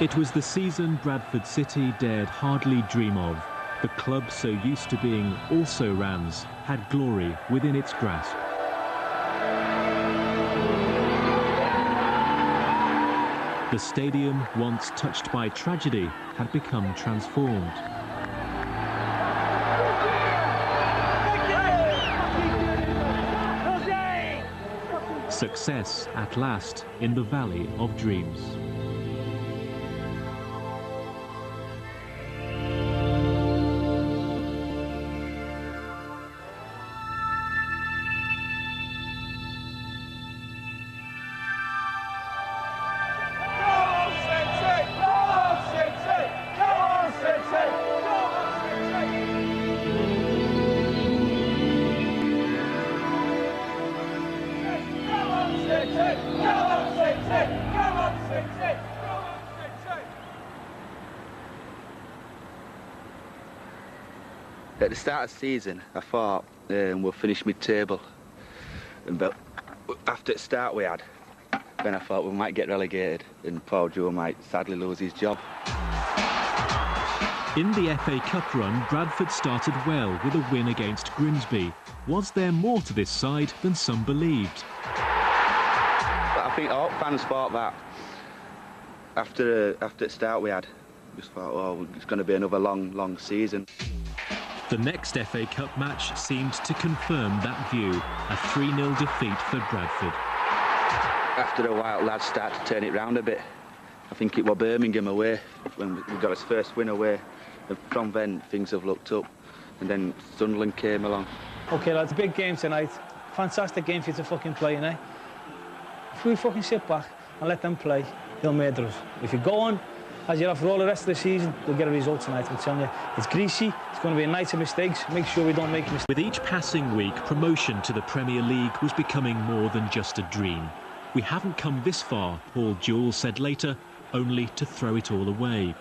It was the season Bradford City dared hardly dream of. The club, so used to being also-rans, had glory within its grasp. The stadium, once touched by tragedy, had become transformed. Success, at last, in the Valley of Dreams. At the start of the season, I thought we'll finish mid-table, but after the start we had, then I thought we might get relegated and Paul Jewell might sadly lose his job. In the FA Cup run, Bradford started well with a win against Grimsby. Was there more to this side than some believed? But I think all fans thought that after the start we had, just thought, oh, it's going to be another long season. The next FA Cup match seemed to confirm that view, a 3-0 defeat for Bradford. After a while, lads started to turn it round a bit. I think it was Birmingham away, when we got his first win away. And from then, things have looked up, and then Sunderland came along. OK, lads, big game tonight. Fantastic game for you to fucking play, eh? If we fucking sit back and let them play, they'll murder us. If you go on, as you have for all the rest of the season, you'll get a result tonight, I'm telling you. It's greasy, it's going to be a night of mistakes. Make sure we don't make mistakes. With each passing week, promotion to the Premier League was becoming more than just a dream. We haven't come this far, Paul Jewell said later, only to throw it all away.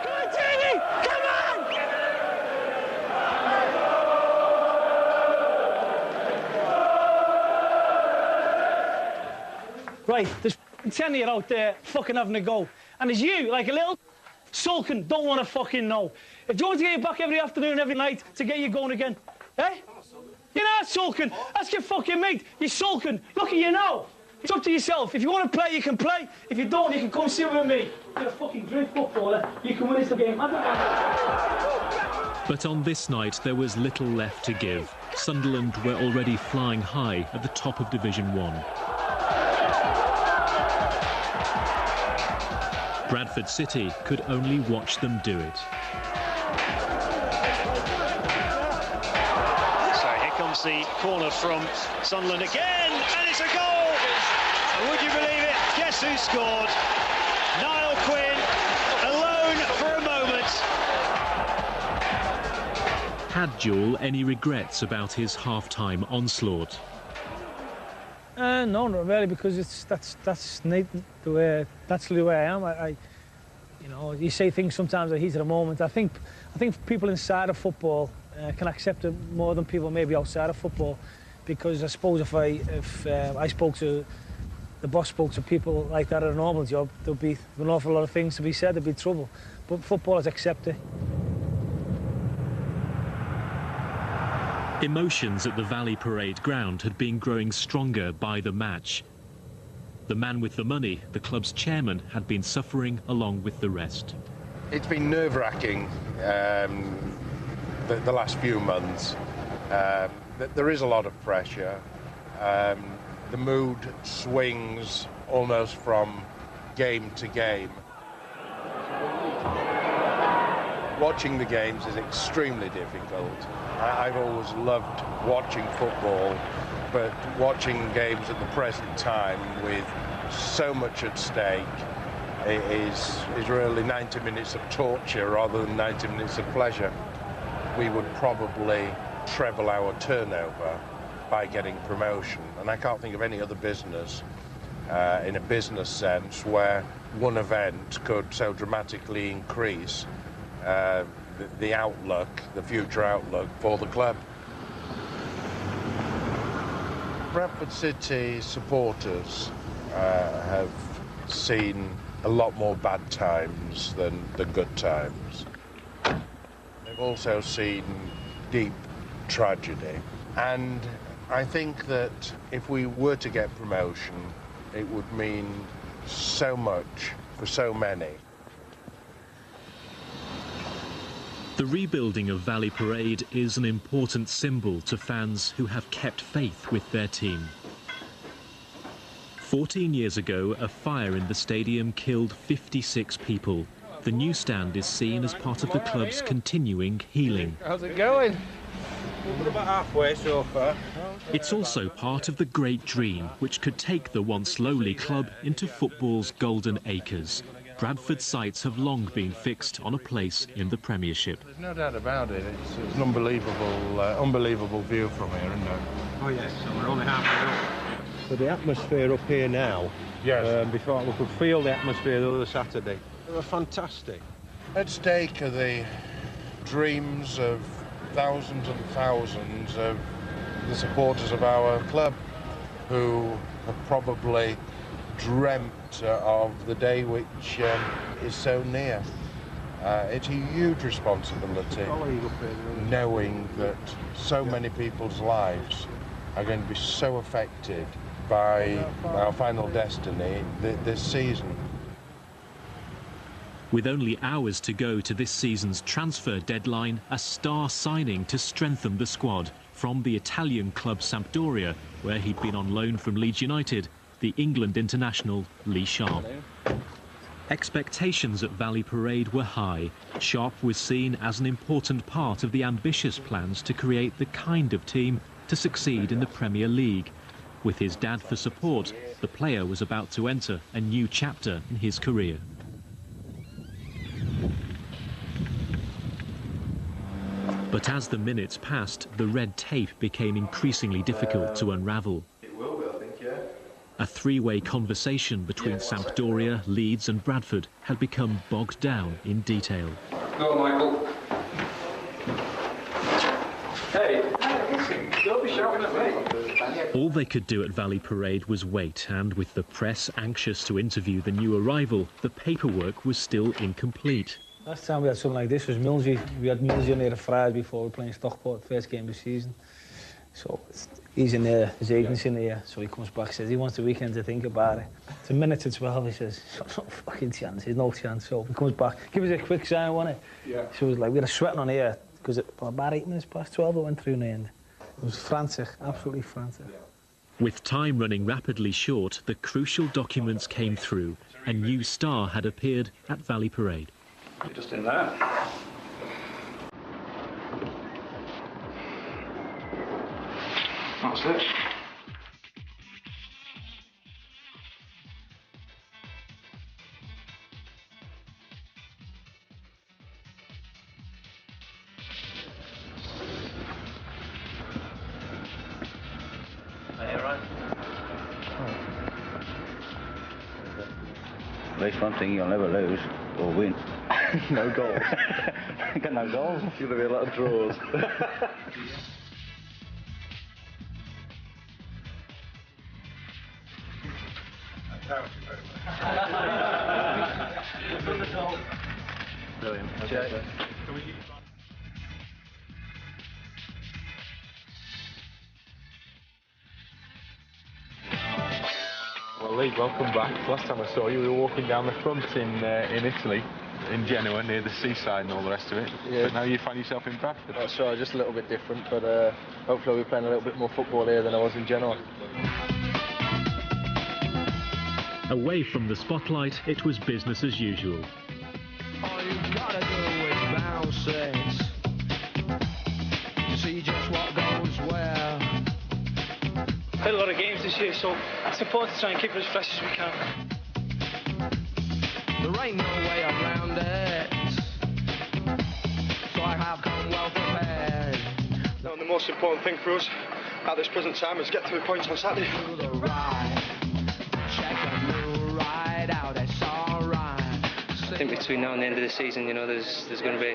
Come on, Jamie! Come on! Right, there's 10 of you out there fucking having a go. And there's you, like a little sulking, don't want to fucking know. If you want to get you back every afternoon, every night, to get you going again, eh? You're not sulking. Ask your fucking mate. You're sulking. Look at you now. It's up to yourself. If you want to play, you can play. If you don't, you can come sit with me. You're a fucking great footballer. You can win this game. But on this night, there was little left to give. Sunderland were already flying high at the top of Division 1. Bradford City could only watch them do it. So here comes the corner from Sunderland again, and it's a goal! And would you believe it? Guess who scored? Niall Quinn, alone for a moment. Had Jewell any regrets about his half-time onslaught? No, not really, because that's the way I am. You know, you say things sometimes at the heat of the moment. I think people inside of football can accept it more than people maybe outside of football, because I suppose if I spoke to the boss, spoke to people like that at a normal job, there'd be an awful lot of things to be said. There'd be trouble, but footballers accept it. Emotions at the Valley Parade ground had been growing stronger by the match. The man with the money, the club's chairman, had been suffering along with the rest. It's been nerve-wracking the last few months. There is a lot of pressure. The mood swings almost from game to game. Watching the games is extremely difficult. I've always loved watching football, but watching games at the present time with so much at stake is really 90 minutes of torture rather than 90 minutes of pleasure. We would probably treble our turnover by getting promotion, and I can't think of any other business in a business sense where one event could so dramatically increase the outlook, the future outlook for the club. Bradford City supporters have seen a lot more bad times than good times. They've also seen deep tragedy, and I think that if we were to get promotion, it would mean so much for so many. The rebuilding of Valley Parade is an important symbol to fans who have kept faith with their team. 14 years ago, a fire in the stadium killed 56 people. The new stand is seen as part of the club's continuing healing. How's it going? We're about halfway so far. It's also part of the great dream, which could take the once lowly club into football's golden acres. Bradford's sights have long been fixed on a place in the Premiership. There's no doubt about it. It's an unbelievable view from here, isn't it? Oh yes, so we're only halfway up. So the atmosphere up here now, yes. Before we could feel the atmosphere the other Saturday. They were fantastic. At stake are the dreams of thousands and thousands of the supporters of our club who have probably dreamt of the day which is so near. It's a huge responsibility knowing that so many people's lives are going to be so affected by our final destiny this season. With only hours to go to this season's transfer deadline, a star signing to strengthen the squad from the Italian club Sampdoria, where he'd been on loan from Leeds United, the England international Lee Sharp. Expectations at Valley Parade were high. Sharp was seen as an important part of the ambitious plans to create the kind of team to succeed in the Premier League. With his dad for support, the player was about to enter a new chapter in his career. But as the minutes passed, the red tape became increasingly difficult to unravel. It will be, I think, yeah. A three-way conversation between Sampdoria, Leeds and Bradford had become bogged down in detail. Go on, Michael. Hey, don't be shouting at me. All they could do at Valley Parade was wait, and with the press anxious to interview the new arrival, the paperwork was still incomplete. Last time we had something like this was Millsy. We had Millsy on here a Friday before we were playing Stockport, first game of the season. So he's in there, his agent's in there, so he comes back, says he wants the weekend to think about it. It's a minute to 12, he says, no fucking chance, there's no chance. So he comes back, give us a quick sign, wasn't it? Yeah. So it was like, we had a sweating on here, because about 8 minutes past 12 it went through in the end. It was frantic, absolutely frantic. Yeah. With time running rapidly short, the crucial documents came through. A new star had appeared at Valley Parade. You're just in there. That's it. Are you alright? At least one thing you'll never lose or win. No goals. Got no goals. It's going to be a lot of draws. Brilliant. Okay. Well, Lee, welcome back. Last time I saw you, we were walking down the front in Italy, in Genoa, near the seaside and all the rest of it. Yeah. But now you find yourself in Bradford. That's right, just a little bit different, but hopefully we'll be playing a little bit more football here than I was in Genoa. Away from the spotlight, it was business as usual. All you gotta do is bounce it to see just what goes where. Played a lot of games this year, so it's important to try and keep it as fresh as we can. There ain't no way around it, so I have come well prepared. No, the most important thing for us at this present time is get 3 points on Saturday. To the right, check a new ride out, it's alright. I think between now and the end of the season, you know, there's going to be,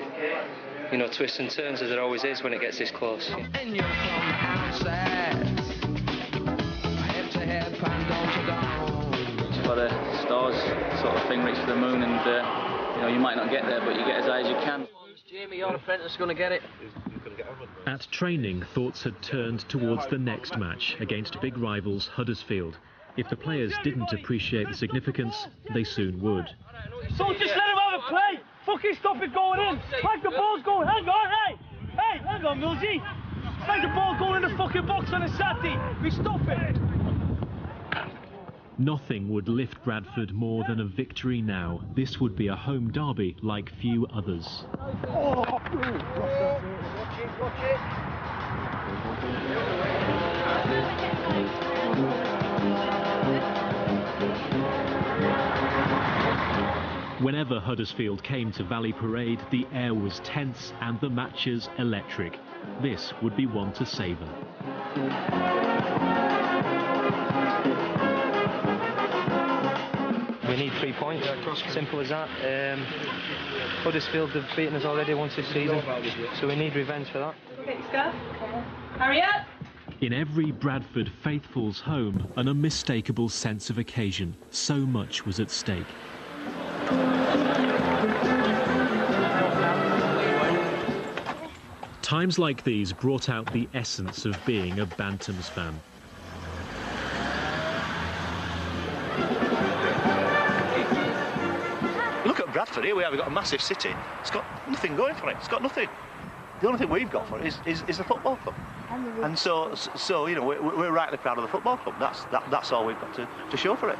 you know, twists and turns as there always is when it gets this close. And you're from the outset, hip to hip and dome to dome. A lot of stars sort of thing, reach for the moon, and you know, you might not get there, but you get as high as you can. Jamie, your apprentice is going to get it. At training, thoughts had turned towards the next match against big rivals Huddersfield. If the players didn't appreciate the significance, they soon would. So just let him have a play! Fucking stop it going in! Like the ball's going, hang on, hey! Hey, hang on, Millsy! Like the ball going in the fucking box on a Saturday! We stop it! Nothing would lift Bradford more than a victory now. This would be a home derby like few others. Oh. Watch it. Whenever Huddersfield came to Valley Parade, the air was tense and the matches electric. This would be one to savour. We need 3 points, simple as that. Huddersfield have beaten us already once this season, so we need revenge for that. Okay, Scott. Hurry up! In every Bradford faithful's home, an unmistakable sense of occasion. So much was at stake. Times like these brought out the essence of being a Bantams fan. Look at Bradford, here we have, we've got a massive city. It's got nothing going for it, it's got nothing. The only thing we've got for it is the football club. And so you know, we're rightly proud of the football club. That's all we've got to show for it.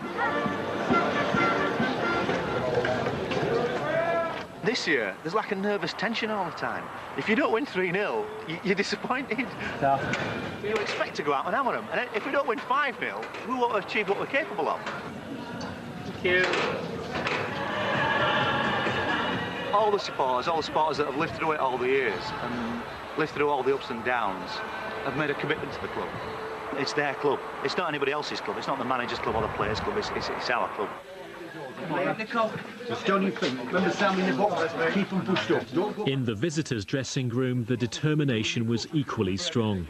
This year, there's like a nervous tension all the time. If you don't win 3-0, you're disappointed. Yeah. You expect to go out and hammer them. And if we don't win 5-0, we won't achieve what we're capable of. Thank you. All the supporters that have lived through it all the years and lived through all the ups and downs have made a commitment to the club. It's their club. It's not anybody else's club. It's not the manager's club or the players' club. It's our club. Just don't you think? Remember Sam in the box? Keep them pushed up. In the visitors' dressing room, the determination was equally strong.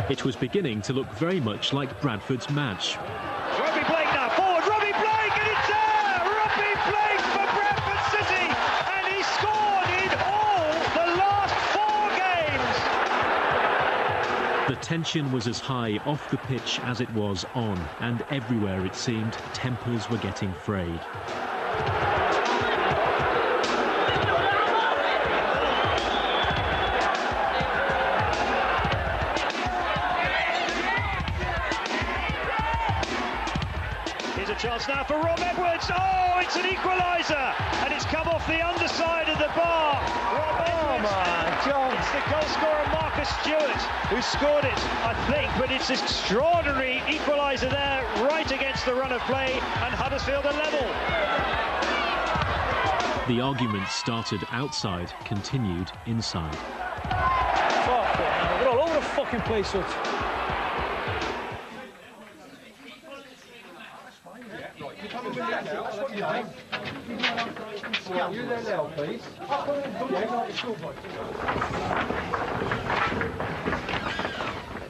It was beginning to look very much like Bradford's match. Robbie Blake now, forward, Robbie Blake, and it's there! Robbie Blake for Bradford City, and he scored in all the last 4 games! The tension was as high off the pitch as it was on, and everywhere it seemed tempers were getting frayed. Chance now for Rob Edwards. Oh, it's an equaliser, and it's come off the underside of the bar. Rob Edwards. It's the goal scorer Marcus Stewart who scored it, I think, but it's this extraordinary equaliser there, right against the run of play, and Huddersfield are level. The argument started outside, continued inside. Fuck it, man. We're all over the fucking place, so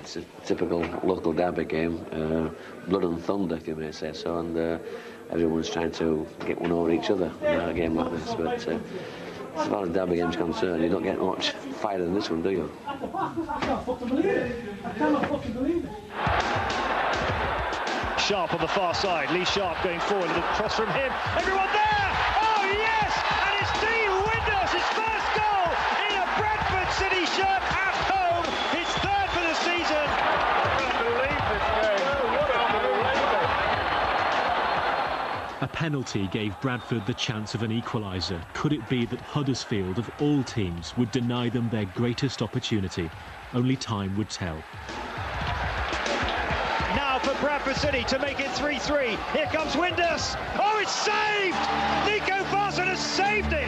It's a typical local derby game, blood and thunder, if you may say so, and everyone's trying to get one over each other in a game like this. But as far as derby games concerned, you don't get much fire in this one, do you? I can't fucking believe it. I cannot fucking believe it. Sharp on the far side, Lee Sharp going forward, a cross from him, everyone there! Oh yes! And it's Dean Windass, his first goal in a Bradford City shirt at home, his 3rd for the season! I can't believe this game, what A penalty gave Bradford the chance of an equaliser. Could it be that Huddersfield, of all teams, would deny them their greatest opportunity? Only time would tell. Now for Bradford City to make it 3-3. Here comes Windus. Oh, it's saved! Nico Vaesen has saved it!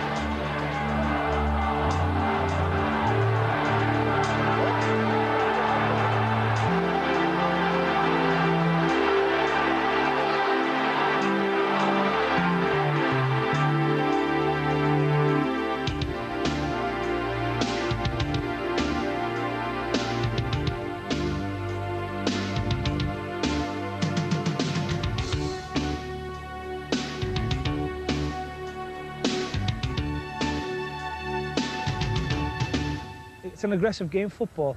It's an aggressive game, football,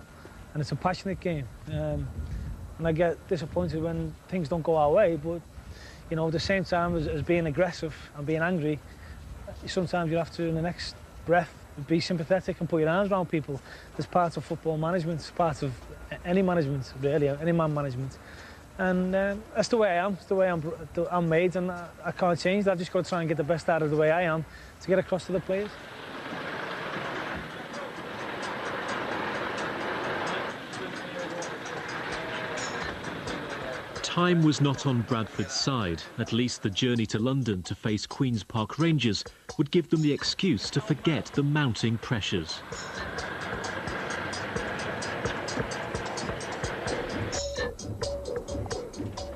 and it's a passionate game. And I get disappointed when things don't go our way, but you know, at the same time as being aggressive and being angry, sometimes you have to, in the next breath, be sympathetic and put your arms around people. There's parts of football management, it's part of any management, really, any man management. And that's the way I am, it's the way I'm made, and I can't change that. I've just got to try and get the best out of the way I am to get across to the players. Time was not on Bradford's side. At least the journey to London to face Queen's Park Rangers would give them the excuse to forget the mounting pressures.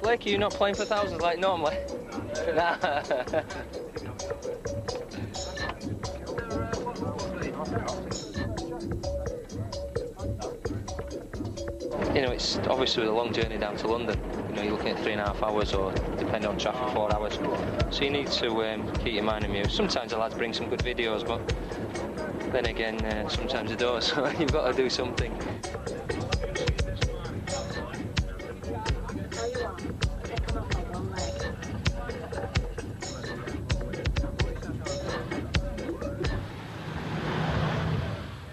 Blake, are you not playing for thousands like normally? You know, it's obviously a long journey down to London. You know, you're looking at 3.5 hours, or depending on traffic, 4 hours. So you need to keep your mind amused. Sometimes the lads bring some good videos, but then again, sometimes they don't. So you've got to do something.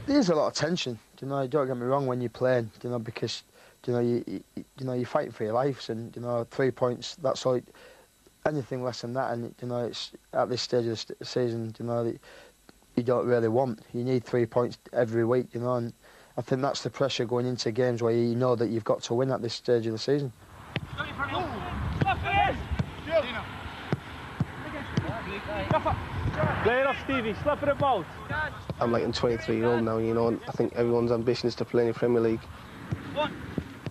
There's a lot of tension, you know. Don't get me wrong when you're playing, you know, because you know you're fighting for your lives, and you know 3 points. That's all. Anything less than that, and you know it's at this stage of the season, you know, that you don't really want. You need 3 points every week, you know, and I think that's the pressure going into games where you know that you've got to win at this stage of the season. Play it off, Stevie. Slap it about. I'm like a 23-year-old now, you know, and I think everyone's ambition is to play in the Premier League.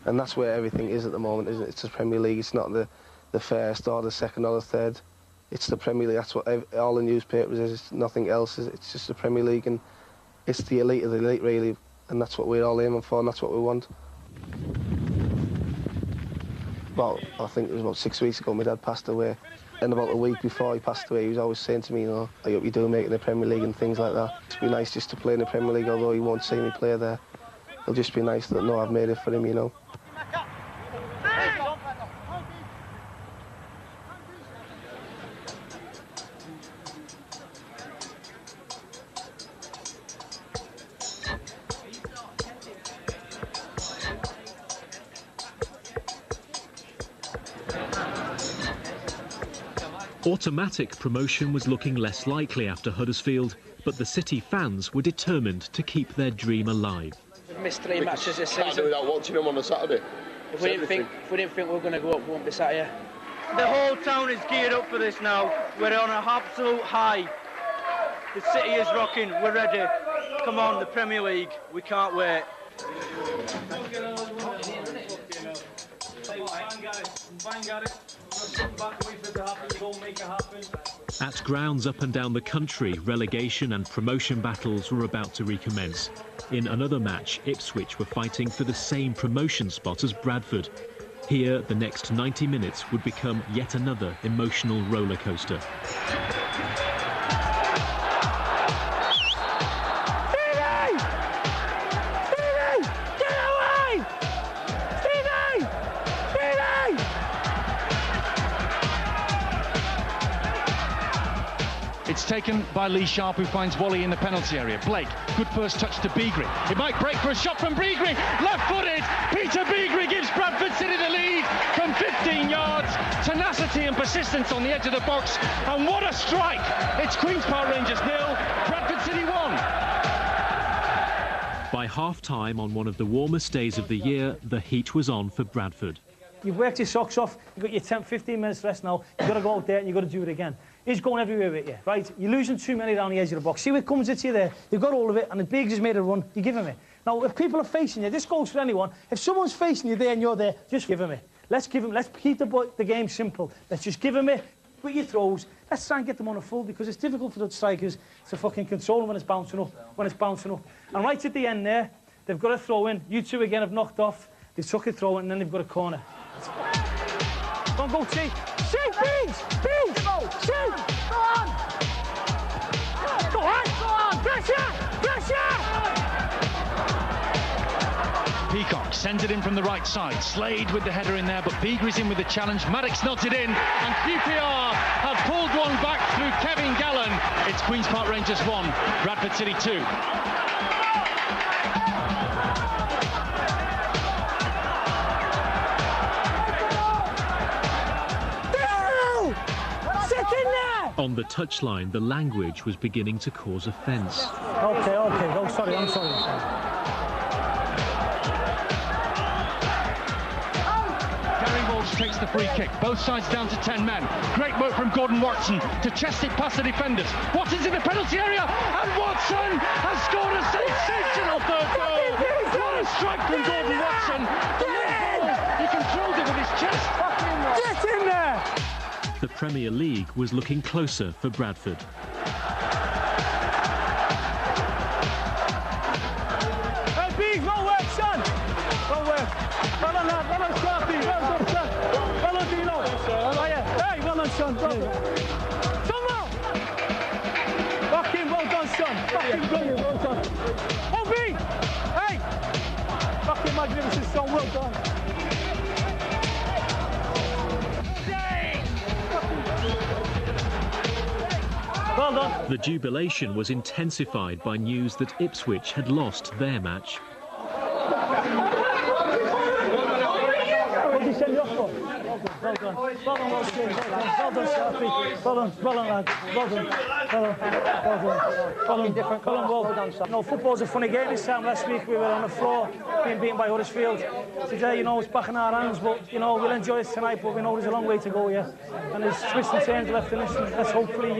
And that's where everything is at the moment, isn't it? It's the Premier League. It's not the first or the second or the third. It's the Premier League. That's what all the newspapers is. It's nothing else. It's just the Premier League, and it's the elite of the elite, really. And that's what we're all aiming for, and that's what we want. Well, I think it was about 6 weeks ago my dad passed away. And about a week before he passed away, he was always saying to me, you know, I hope you do make it in the Premier League and things like that. It'd be nice just to play in the Premier League, although he won't see me play there. It'll just be nice that, no, I've made it for him, you know. Automatic promotion was looking less likely after Huddersfield, but the City fans were determined to keep their dream alive. We've missed 3 matches this season. Can't do without watching them on a Saturday. If we didn't think we were going to go up, we won't be sat here. The whole town is geared up for this now. We're on an absolute high. The city is rocking. We're ready. Come on, the Premier League. We can't wait. At grounds up and down the country, relegation and promotion battles were about to recommence. In another match, Ipswich were fighting for the same promotion spot as Bradford. Here, the next 90 minutes would become yet another emotional roller coaster. It's taken by Lee Sharp, who finds Wally in the penalty area. Blake, good first touch to Beagrie. It might break for a shot from Beagrie. Left-footed. Peter Beagrie gives Bradford City the lead from 15 yards. Tenacity and persistence on the edge of the box, and what a strike! It's Queen's Park Rangers 0, Bradford City 1. By half-time on one of the warmest days of the year, the heat was on for Bradford. You've worked your socks off, you've got your 10-15 minutes rest now, you've got to go out there and you've got to do it again. He's going everywhere with you, right? You're losing too many down the edge of the box. See what comes at you there, you've got all of it, and the Biggs has made a run, you give him it. Now, if people are facing you, this goes for anyone, if someone's facing you there and you're there, just give him it. Let's keep the game simple. Let's just give him it with your throws. Let's try and get them on a full, because it's difficult for the strikers to fucking control them when it's bouncing up, And right at the end there, they've got a throw in. You two again have knocked off. They took a throw in, and then they've got a corner. Don't go, T. T, Biggs! Biggs! T! Go on! Go on! Go on! Pressure! Pressure! Peacock sends it in from the right side. Slade with the header in there, but Beagre's in with the challenge. Maddox nods it in, and QPR have pulled one back through Kevin Gallen. It's Queen's Park Rangers 1, Bradford City 2. On the touchline, the language was beginning to cause offence. Okay. Oh, sorry, I'm sorry. Gary Walsh takes the free kick. Both sides down to 10 men. Great work from Gordon Watson to chest it past the defenders. Watson's in the penalty area, and Watson has scored a sensational third goal. What a strike from Gordon Watson. The long ball, he controlled it with his chest. Get in there! The Premier League was looking closer for Bradford. Hey, Biggs, well work, son! Well work. Well done, lad. Well done, Sharpie. Well done, son. Well done, Dino. Oh, yeah. Hey, well done, son. Well done. Come on! Fucking well done, son. Fucking brilliant. Well done. Oh, Biggs! Hey! Fucking magnificent, son. Well done. Well done. The jubilation was intensified by news that Ipswich had lost their match. What did he send you off for? Well done. Well done, well done, Sharpie. Well done, lad. Well done. No, football's a funny game. This time last week we were on the floor being beaten by Huddersfield. Today, it's back in our hands, but, we'll enjoy it tonight, but we know there's a long way to go, yeah. And there's twists and turns left in this, and let's hopefully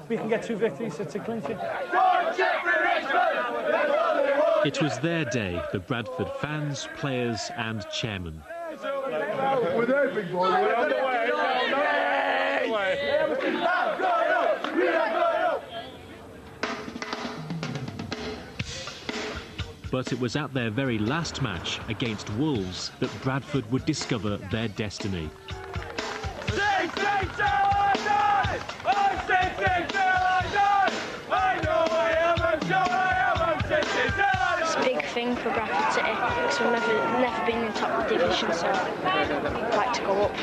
we can get 2 victories to clinch it. It was their day, the Bradford fans, players and chairman. We're there, big boy. We're on the way. But it was at their very last match against Wolves that Bradford would discover their destiny. It's a big thing for Bradford City, because we've never been in top division, so I'd like to go up.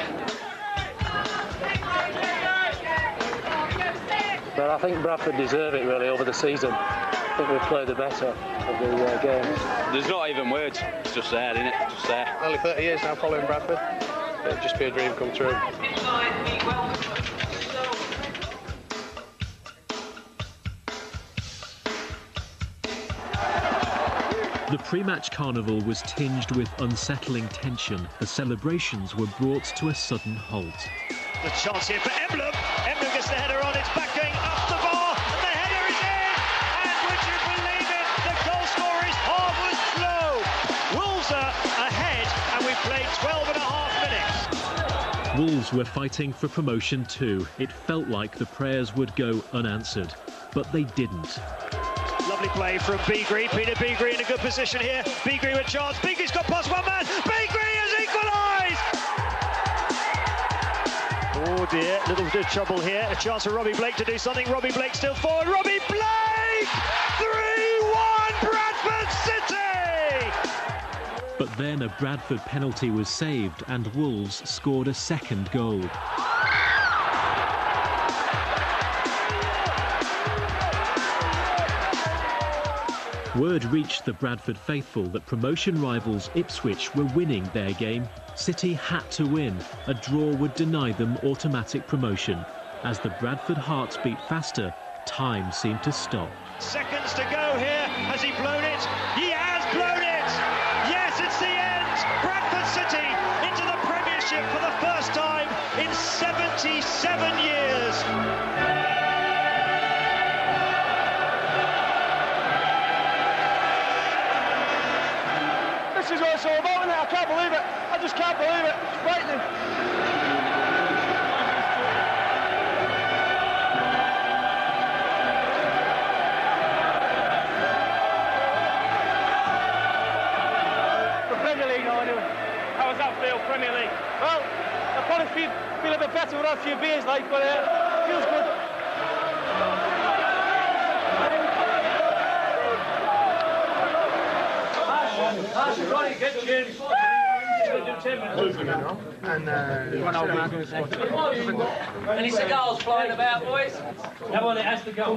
But I think Bradford deserve it really over the season. I think we've played the better of the games. There's not even words, it's just there, isn't it? Just there. Only 30 years now following Bradford. It'll just be a dream come true. The pre-match carnival was tinged with unsettling tension. The celebrations were brought to a sudden halt. The chance here for Emblem. Emblem gets the header on. It's back going up the bar, and the header is in. And would you believe it? The goal scorer is Harvard Slow. Wolves are ahead, and we've played 12 and a half minutes. Wolves were fighting for promotion too. It felt like the prayers would go unanswered, but they didn't. Lovely play from Beagrie. Peter Beagrie in a good position here. Beagrie with chance. Beagrie's got past one man. Beagrie has equalised! Oh dear, little bit of trouble here. A chance for Robbie Blake to do something. Robbie Blake still forward. Robbie Blake! 3-1 Bradford City! But then a Bradford penalty was saved and Wolves scored a second goal. Word reached the Bradford faithful that promotion rivals Ipswich were winning their game. City had to win. A draw would deny them automatic promotion. As the Bradford Hearts beat faster, time seemed to stop. Seconds to go here. Has he blown it? He has blown it! Yes, it's the end! Bradford City into the Premiership for the first time in 77 years. This is what it's all about, isn't it? I can't believe it. I just can't believe it. It's frightening. Premier League now, anyway. How does that feel, Premier League? Well, I probably feel a bit better without a few beers, like, but it feels good. Ronnie, get changed. Any cigars flying about, boys? Come on, it has to go.